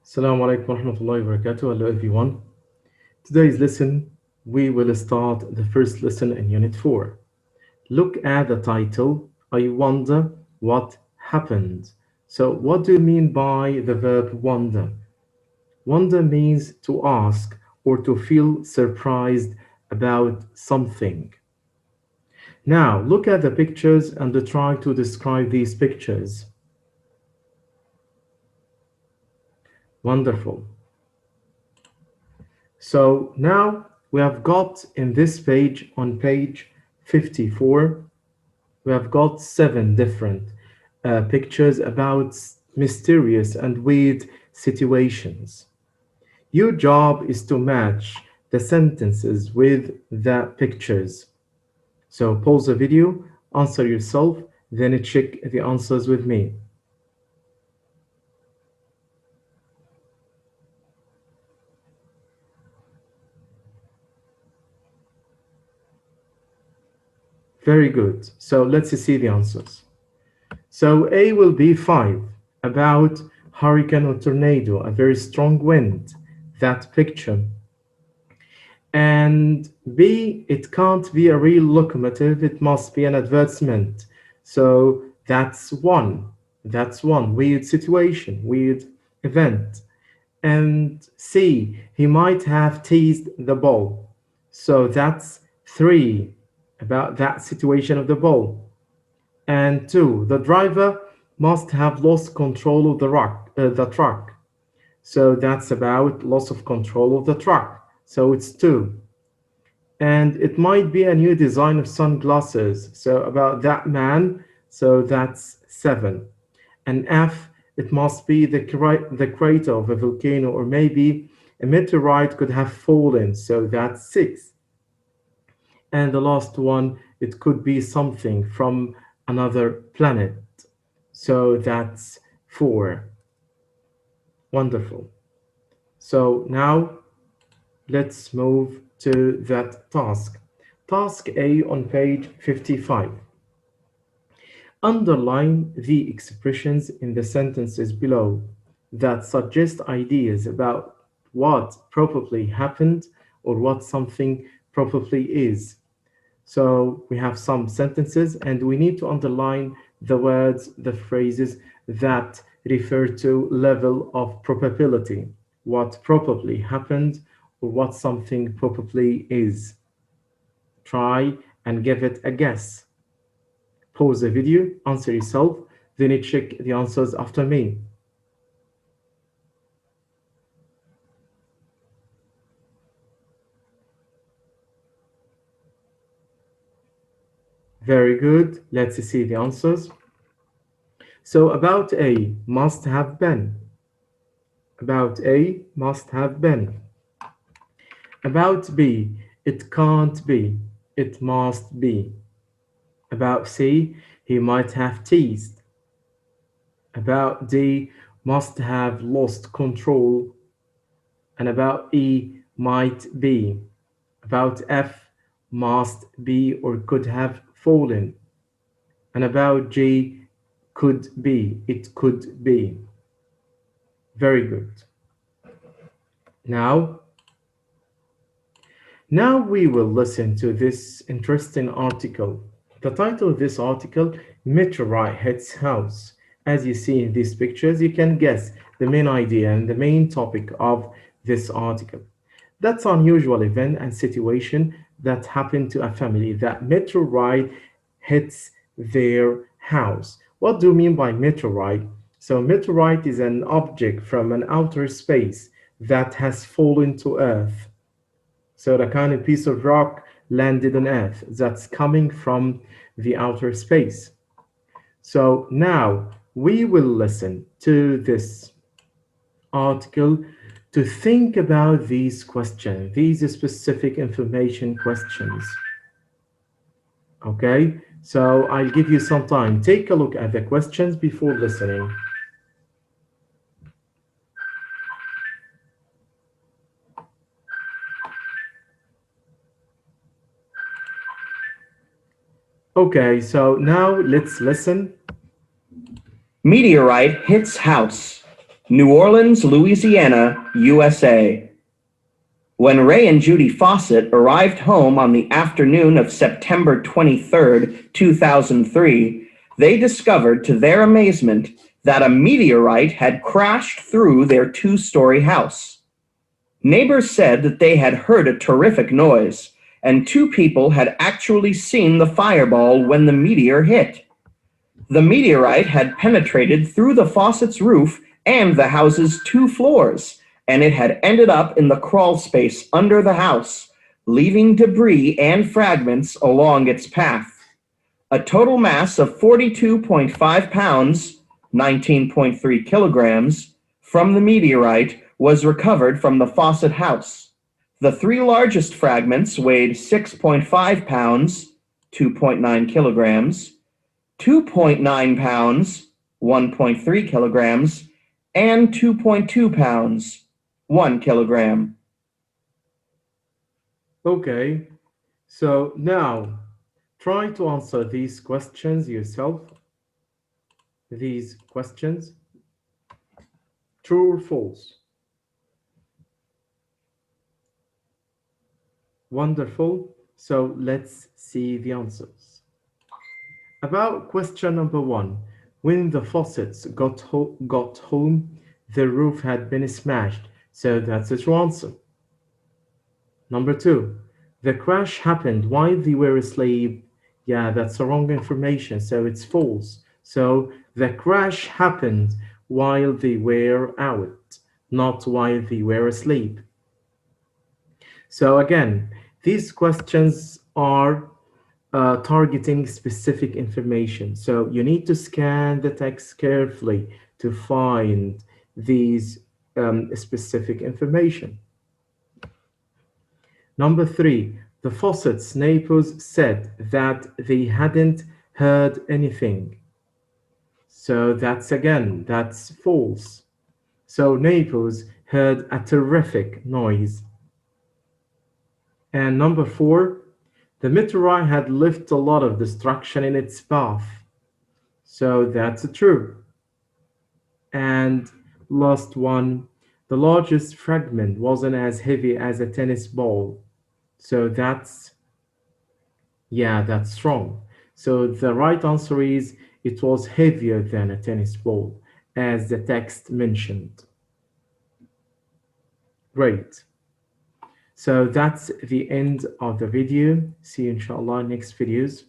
Assalamu alaikum wa rahmatullahi wa barakatuh. Hello everyone. Today's lesson, we will start the first lesson in Unit 4. Look at the title. I wonder what happened. So what do you mean by the verb wonder? Wonder means to ask or to feel surprised about something. Now, look at the pictures and try to describe these pictures. Wonderful. So now we have got in this page, on page 54, we have got 7 different pictures about mysterious and weird situations. Your job is to match the sentences with the pictures. So pause the video, answer yourself, then check the answers with me. Very good. So let's see the answers. So A will be 5, about hurricane or tornado, a very strong wind, that picture. And B, it can't be a real locomotive, it must be an advertisement. So that's one. That's one weird situation, weird event. And C, he might have teased the ball. So that's 3, about that situation of the ball. And 2, the driver must have lost control of the truck. So that's about loss of control of the truck. So it's 2. And it might be a new design of sunglasses. So about that man. So that's 7. And F, it must be the crater of a volcano, or maybe a meteorite could have fallen. So that's 6. And the last one, it could be something from another planet. So that's 4. Wonderful. So now let's move to that task. Task A on page 55. Underline the expressions in the sentences below that suggest ideas about what probably happened or what something probably is. So we have some sentences and we need to underline the words, the phrases that refer to level of probability, what probably happened or what something probably is. Try and give it a guess. Pause the video, answer yourself, then you check the answers after me. Very good. Let's see the answers. So about A, must have been. About A, must have been. About B, it can't be. It must be. About C, he might have teased. About D, must have lost control. And about E, might be. About F, must be or could have fallen. And about G, could be, it could be. Very good. Now we will listen to this interesting article. The title of this article, Meteorite Hits House. As you see in these pictures, you can guess the main idea and the main topic of this article. That's an unusual event and situation that happened to a family, that meteorite hits their house. What do you mean by meteorite? So meteorite is an object from an outer space that has fallen to Earth. So the kind of piece of rock landed on Earth that's coming from the outer space. So now we will listen to this article to think about these questions, these specific information questions. Okay, so I'll give you some time. Take a look at the questions before listening. Okay, so now let's listen. Meteorite hits house. New Orleans, Louisiana, USA. When Ray and Judy Fawcett arrived home on the afternoon of September 23, 2003, they discovered to their amazement that a meteorite had crashed through their two-story house. Neighbors said that they had heard a terrific noise, and two people had actually seen the fireball when the meteor hit. The meteorite had penetrated through the Fawcett's roof and the house's 2 floors, and it had ended up in the crawl space under the house, leaving debris and fragments along its path. A total mass of 42.5 pounds, 19.3 kilograms, from the meteorite was recovered from the Fawcett house. The 3 largest fragments weighed 6.5 pounds, 2.9 kilograms, 2.9 pounds, 1.3 kilograms, and 2.2 pounds, 1 kilogram. Okay, so now try to answer these questions yourself. These questions, true or false? Wonderful. So let's see the answers. About question number 1, when the Fawcett's got home, the roof had been smashed. So that's the true answer. Number 2, the crash happened while they were asleep. Yeah, that's the wrong information, so it's false. So the crash happened while they were out, not while they were asleep. So again, these questions are targeting specific information. So you need to scan the text carefully to find these specific information. Number 3, the Fawcett's neighbors said that they hadn't heard anything. So that's false. So neighbors heard a terrific noise. And number 4, the meteorite had left a lot of destruction in its path. So that's true. And last one, the largest fragment wasn't as heavy as a tennis ball. So that's wrong. So the right answer is it was heavier than a tennis ball, as the text mentioned. Great. So that's the end of the video. See you inshallah in next videos.